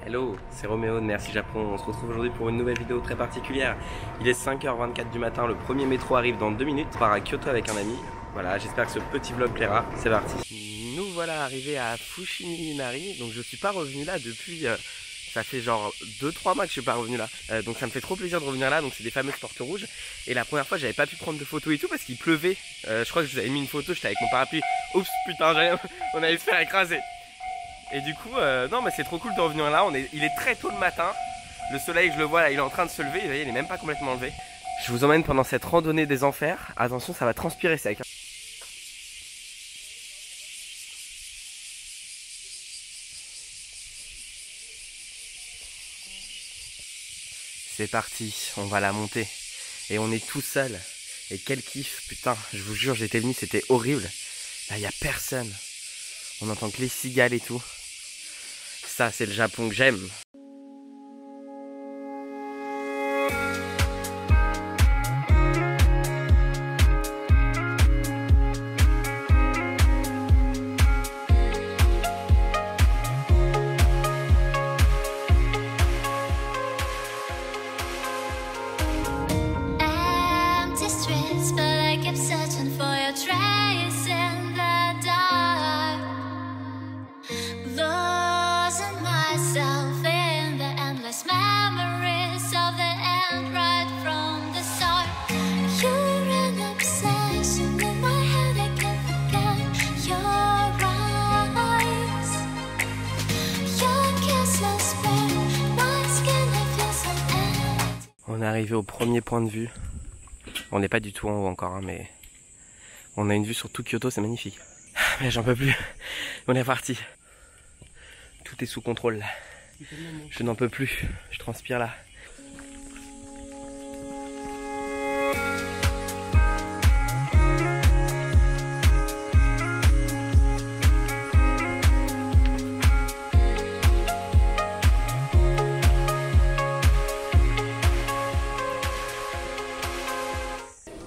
Hello, c'est Roméo de Merci Japon. On se retrouve aujourd'hui pour une nouvelle vidéo très particulière. Il est 5h24 du matin, le premier métro arrive dans 2 minutes. On part à Kyoto avec un ami. Voilà, j'espère que ce petit vlog plaira. C'est parti. Nous voilà arrivés à Fushimi-Inari. Donc je suis pas revenu là depuis... ça fait genre 2-3 mois que je suis pas revenu là. Donc ça me fait trop plaisir de revenir là. Donc c'est des fameuses portes rouges. Et la première fois j'avais pas pu prendre de photos et tout parce qu'il pleuvait. Je crois que je vous avais mis une photo, j'étais avec mon parapluie. Oups putain, on allait se faire écraser. Et du coup, non mais c'est trop cool de revenir là, il est très tôt le matin. Le soleil, je le vois là, il est en train de se lever, vous voyez, il est même pas complètement levé. Je vous emmène pendant cette randonnée des enfers. Attention, ça va transpirer sec. C'est parti, on va la monter. Et on est tout seul. Et quel kiff, putain, je vous jure, j'étais venu, c'était horrible. Là, il n'y a personne. On entend que les cigales et tout. Ça, c'est le Japon que j'aime. On est arrivé au premier point de vue. On n'est pas du tout en haut encore, hein, mais on a une vue sur tout Kyoto, c'est magnifique. Mais j'en peux plus. On est parti. Tout est sous contrôle là. Je n'en peux plus. Je transpire là.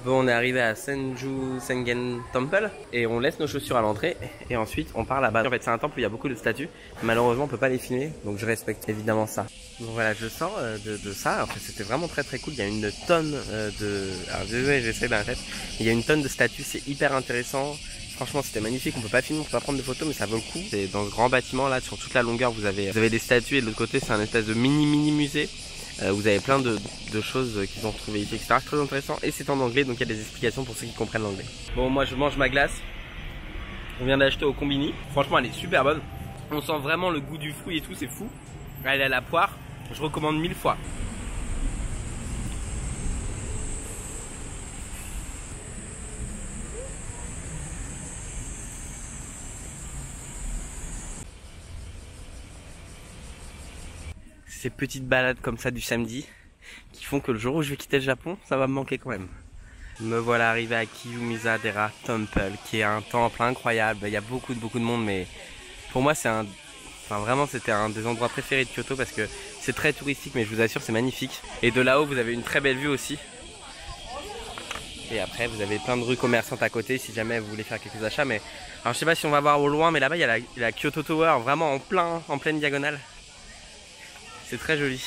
Bon, on est arrivé à Senju Sengen Temple et on laisse nos chaussures à l'entrée et ensuite on part là-bas. En fait, c'est un temple où il y a beaucoup de statues. Malheureusement, on peut pas les filmer, donc je respecte évidemment ça. Donc voilà, je sors de ça. En fait, c'était vraiment très très cool. Il y a une tonne de... Alors désolé, j'essaie d'un tête. Il y a une tonne de statues, c'est hyper intéressant. Franchement, c'était magnifique. On peut pas filmer, on peut pas prendre de photos, mais ça vaut le coup. C'est dans ce grand bâtiment là, sur toute la longueur, vous avez des statues et de l'autre côté, c'est un espèce de mini musée. Vous avez plein de choses qu'ils ont retrouvées ici, etc. C'est très intéressant et c'est en anglais, donc il y a des explications pour ceux qui comprennent l'anglais. Bon, moi je mange ma glace. On vient d'acheter au Combini. Franchement, elle est super bonne. On sent vraiment le goût du fruit et tout, c'est fou. Elle est à la poire. Je recommande 1000 fois. Ces petites balades comme ça du samedi qui font que le jour où je vais quitter le Japon, ça va me manquer quand même. Me voilà arrivé à Kiyomizadera Temple, qui est un temple incroyable. Il y a beaucoup de monde, mais pour moi c'est vraiment c'était un des endroits préférés de Kyoto parce que c'est très touristique, mais je vous assure c'est magnifique. Et de là-haut vous avez une très belle vue aussi. Et après vous avez plein de rues commerçantes à côté si jamais vous voulez faire quelques achats. Mais alors je sais pas si on va voir au loin, mais là-bas il y a la Kyoto Tower, vraiment en pleine diagonale. C'est très joli.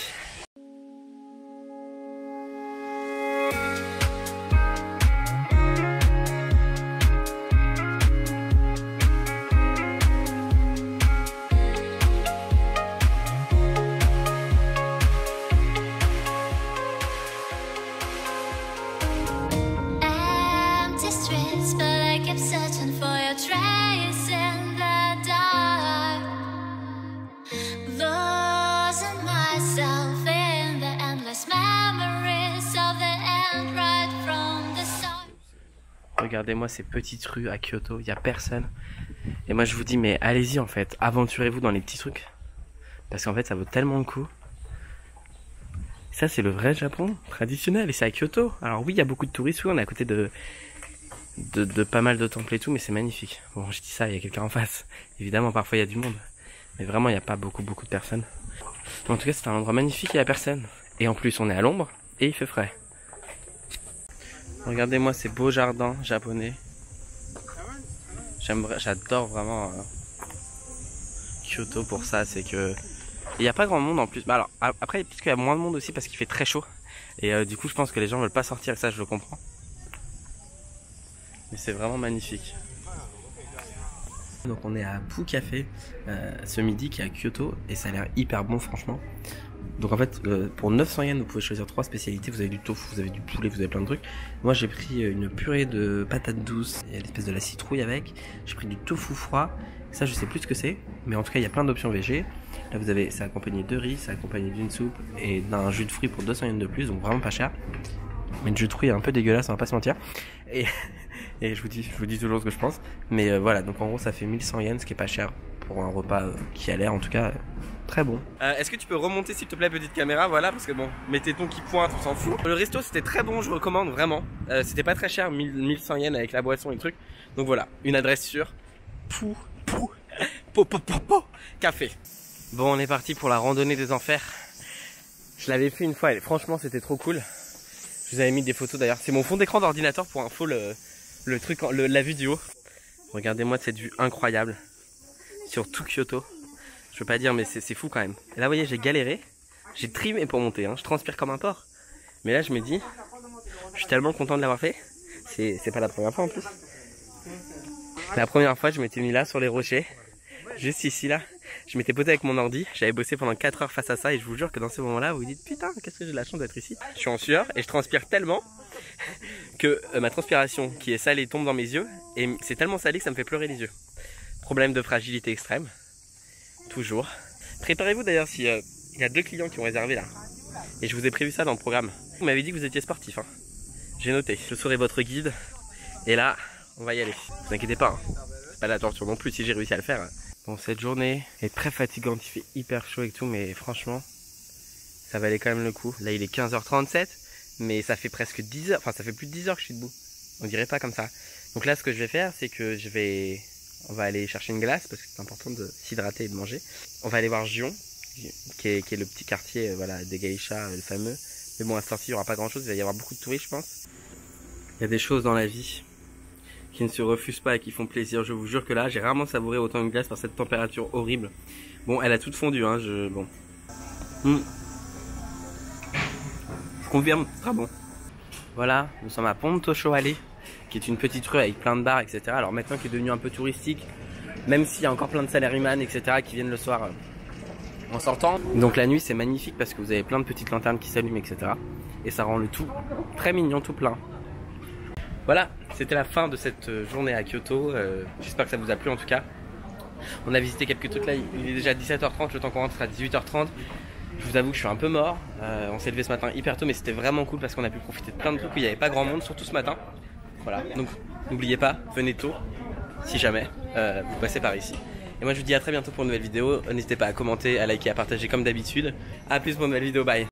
Regardez-moi ces petites rues à Kyoto, il n'y a personne. Et moi je vous dis, mais allez-y en fait, aventurez-vous dans les petits trucs. Parce qu'en fait ça vaut tellement le coup. Ça c'est le vrai Japon traditionnel et c'est à Kyoto. Alors oui, il y a beaucoup de touristes, oui, on est à côté de pas mal de temples et tout, mais c'est magnifique. Bon, je dis ça, il y a quelqu'un en face. Évidemment, parfois il y a du monde. Mais vraiment, il n'y a pas beaucoup de personnes. Mais en tout cas, c'est un endroit magnifique, il n'y a personne. Et en plus, on est à l'ombre et il fait frais. Regardez-moi ces beaux jardins japonais. J'adore vraiment Kyoto pour ça, c'est que il n'y a pas grand monde en plus. Bah alors après peut-être qu'il y a moins de monde aussi parce qu'il fait très chaud. Et du coup je pense que les gens veulent pas sortir et ça je le comprends. Mais c'est vraiment magnifique. Donc on est à Poo Café ce midi qui est à Kyoto et ça a l'air hyper bon franchement. Donc en fait pour 900 yens vous pouvez choisir 3 spécialités. Vous avez du tofu, vous avez du poulet, vous avez plein de trucs. Moi j'ai pris une purée de patates douces, il y a l'espèce de la citrouille avec. J'ai pris du tofu froid, ça je sais plus ce que c'est. Mais en tout cas il y a plein d'options végé. Là vous avez, c'est accompagné de riz, c'est accompagné d'une soupe et d'un jus de fruits pour 200 yens de plus. Donc vraiment pas cher. Mais le jus de fruits est un peu dégueulasse, on va pas se mentir. Et je vous dis toujours ce que je pense. Mais voilà, donc en gros ça fait 1100 yens, ce qui est pas cher pour un repas qui a l'air en tout cas très bon. Est-ce que tu peux remonter s'il te plaît petite caméra, voilà, parce que bon, mes tétons qui pointent, on s'en fout. Le resto c'était très bon, je recommande vraiment. C'était pas très cher, 1100 yens avec la boisson et le truc. Donc voilà, une adresse sûre. Café. Bon, on est parti pour la randonnée des enfers. Je l'avais fait une fois et franchement c'était trop cool. Je vous avais mis des photos d'ailleurs. C'est mon fond d'écran d'ordinateur pour info le truc, la vue du haut. Regardez-moi cette vue incroyable sur tout Kyoto. Je veux pas dire mais c'est fou quand même. Et là vous voyez j'ai galéré. J'ai trimé pour monter, hein. Je transpire comme un porc. Mais là je me dis, je suis tellement content de l'avoir fait. C'est pas la première fois en plus. La première fois je m'étais mis là sur les rochers. Juste ici là. Je m'étais posé avec mon ordi, j'avais bossé pendant 4 heures face à ça et je vous jure que dans ce moment-là, vous vous dites putain, qu'est-ce que j'ai de la chance d'être ici. Je suis en sueur et je transpire tellement que ma transpiration qui est salée tombe dans mes yeux et c'est tellement salé que ça me fait pleurer les yeux. Problème de fragilité extrême, toujours. Préparez-vous d'ailleurs s'il y a 2 clients qui ont réservé là et je vous ai prévu ça dans le programme. Vous m'avez dit que vous étiez sportif, hein. J'ai noté, je serai votre guide et là, on va y aller. Ne vous inquiétez pas, hein. C'est pas la torture non plus si j'ai réussi à le faire. Bon, cette journée est très fatigante, il fait hyper chaud et tout, mais franchement, ça valait quand même le coup. Là, il est 15h37, mais ça fait presque 10 heures, enfin, ça fait plus de 10 heures que je suis debout. On dirait pas comme ça. Donc là, ce que je vais faire, c'est que on va aller chercher une glace, parce que c'est important de s'hydrater et de manger. On va aller voir Gion, qui est le petit quartier, voilà, des geishas, le fameux. Mais bon, à cette heure-ci, il n'y aura pas grand-chose, il va y avoir beaucoup de touristes, je pense. Il y a des choses dans la vie qui ne se refusent pas et qui font plaisir. Je vous jure que là, j'ai rarement savouré autant une glace par cette température horrible. Bon, elle a toute fondu, hein, bon. Je confirme, très bon. Voilà, nous sommes à Ponto Shoale, qui est une petite rue avec plein de bars, etc. Alors maintenant qui est devenu un peu touristique, même s'il y a encore plein de salaryman, etc. qui viennent le soir en sortant. Donc la nuit, c'est magnifique parce que vous avez plein de petites lanternes qui s'allument, etc. Et ça rend le tout très mignon, tout plein. Voilà, c'était la fin de cette journée à Kyoto. J'espère que ça vous a plu en tout cas. On a visité quelques trucs là, il est déjà 17h30, le temps qu'on rentre sera 18h30. Je vous avoue que je suis un peu mort. On s'est levé ce matin hyper tôt, mais c'était vraiment cool parce qu'on a pu profiter de plein de trucs où il n'y avait pas grand monde, surtout ce matin. Voilà, donc n'oubliez pas, venez tôt, si jamais vous passez par ici. Et moi je vous dis à très bientôt pour une nouvelle vidéo. N'hésitez pas à commenter, à liker, à partager comme d'habitude. A plus pour une nouvelle vidéo, bye.